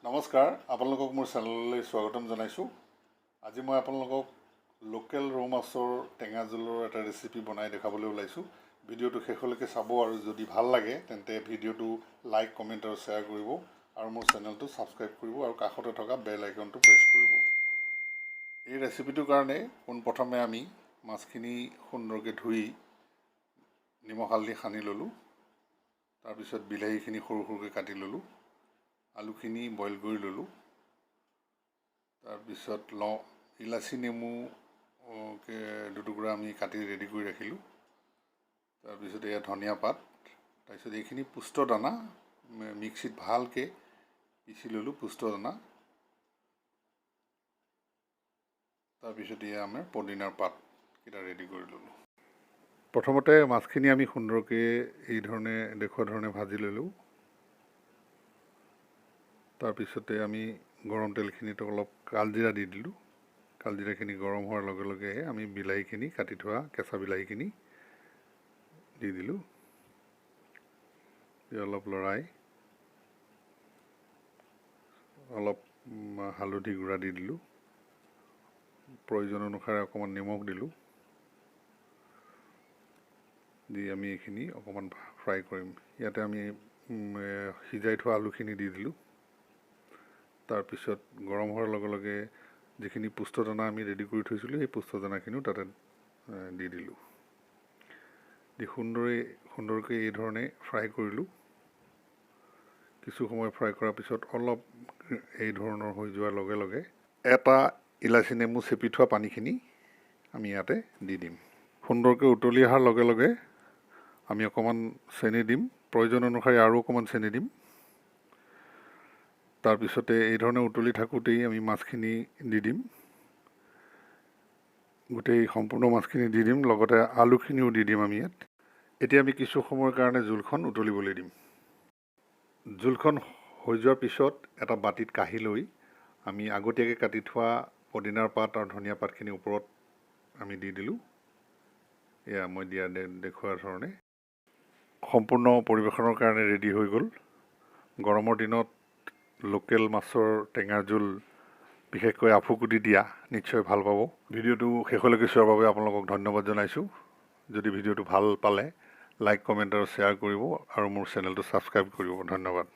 নমস্কাৰ, আপোনালোকক মোৰ চেনেললৈ স্বাগতম জনাইছোঁ। আজি মই আপোনালোকক লোকেল ৰৌ মাছৰ টেঙা জোলৰ এটা ৰেচিপি বনাই দেখাবলৈ ওলাইছোঁ। ভিডিঅ'টো শেষলৈকে চাব আৰু যদি ভাল লাগে তেন্তে ভিডিঅ'টো লাইক, কমেণ্ট আৰু শ্বেয়াৰ কৰিব আৰু মোৰ চেনেলটো ছাবস্ক্ৰাইব কৰিব আৰু কাষতে থকা বেল আইকনটো প্ৰেছ কৰিব। এই ৰেচিপিটোৰ কাৰণে পোনপ্ৰথমে আমি মাছখিনি সুন্দৰকৈ ধুই নিমখ হালধি সানি ল'লোঁ। তাৰপিছত বিলাহীখিনি সৰু সৰুকৈ কাটি ল'লোঁ। আলুখিনি বইল কৰি ল'লোঁ। তাৰপিছত ইলাচি নেমু দুটুকুৰা আমি কাটি ৰেডি কৰি ৰাখিলোঁ। তাৰপিছত এয়া ধনিয়া পাত, তাৰপিছত এইখিনি পুষ্ট দানা মিক্সিত ভালকৈ পিচি ল'লোঁ, পুষ্ট দানা। তাৰপিছত এয়া আমাৰ পদিনাৰ পাতকেইটা ৰেডি কৰি ল'লোঁ। প্ৰথমতে মাছখিনি আমি সুন্দৰকৈ এই ধৰণে দেখুওৱা ধৰণে ভাজি ল'লোঁ। তাৰপিছতে আমি গৰম তেলখিনিত অলপ কালজিৰা দি দিলোঁ। কালজিৰাখিনি গৰম হোৱাৰ লগে লগে আমি বিলাহীখিনি কাটি থোৱা কেঁচা বিলাহীখিনি দি দিলোঁ। অলপ লৰাই অলপ হালধি গুড়া দি দিলোঁ। প্ৰয়োজন অনুসাৰে অকণমান নিমখ দিলোঁ। দি আমি এইখিনি অকণমান ফ্ৰাই কৰিম। ইয়াতে আমি সিজাই থোৱা আলুখিনি দি দিলোঁ। তাৰপিছত গৰম হোৱাৰ লগে লগে যিখিনি পুষ্ট দানা আমি ৰেডি কৰি থৈছিলোঁ সেই পুষ্ট দানাখিনিও তাতে দি দিলোঁ। দি সুন্দৰকৈ এই ধৰণে ফ্ৰাই কৰিলোঁ। কিছু সময় ফ্ৰাই কৰাৰ পিছত অলপ এই ধৰণৰ হৈ যোৱাৰ লগে লগে এটা ইলাচি নেমু চেপি থোৱা পানীখিনি আমি ইয়াতে দি দিম। সুন্দৰকৈ উতলি অহাৰ লগে লগে আমি অকণমান চেনি দিম, প্ৰয়োজন অনুসাৰে আৰু অকণমান চেনি দিম। তাৰপিছতে এই ধৰণে উতলি থাকোঁতেই আমি মাছখিনি দি দিম। গোটেই সম্পূৰ্ণ মাছখিনি দি দিম, লগতে আলুখিনিও দি দিম আমি ইয়াত। এতিয়া আমি কিছু সময়ৰ কাৰণে জোলখন উতলিবলৈ দিম। জোলখন হৈ যোৱাৰ পিছত এটা বাতিত কাঢ়ি লৈ আমি আগতীয়াকৈ কাটি থোৱা পদিনাৰ পাত আৰু ধনিয়া পাতখিনি ওপৰত আমি দি দিলোঁ। এয়া মই দিয়া দেখুওৱাৰ ধৰণে সম্পূৰ্ণ পৰিৱেশনৰ কাৰণে ৰেডি হৈ গ'ল। গৰমৰ দিনত লোকেল মাছৰ টেঙাৰ জোল, বিশেষকৈ আফুগুটি দিয়া, নিশ্চয় ভাল পাব। ভিডিঅ'টো শেষলৈকে চোৱাৰ বাবে আপোনালোকক ধন্যবাদ জনাইছোঁ। যদি ভিডিঅ'টো ভাল পালে লাইক, কমেণ্ট আৰু শ্বেয়াৰ কৰিব আৰু মোৰ চেনেলটো ছাবস্ক্ৰাইব কৰিব। ধন্যবাদ।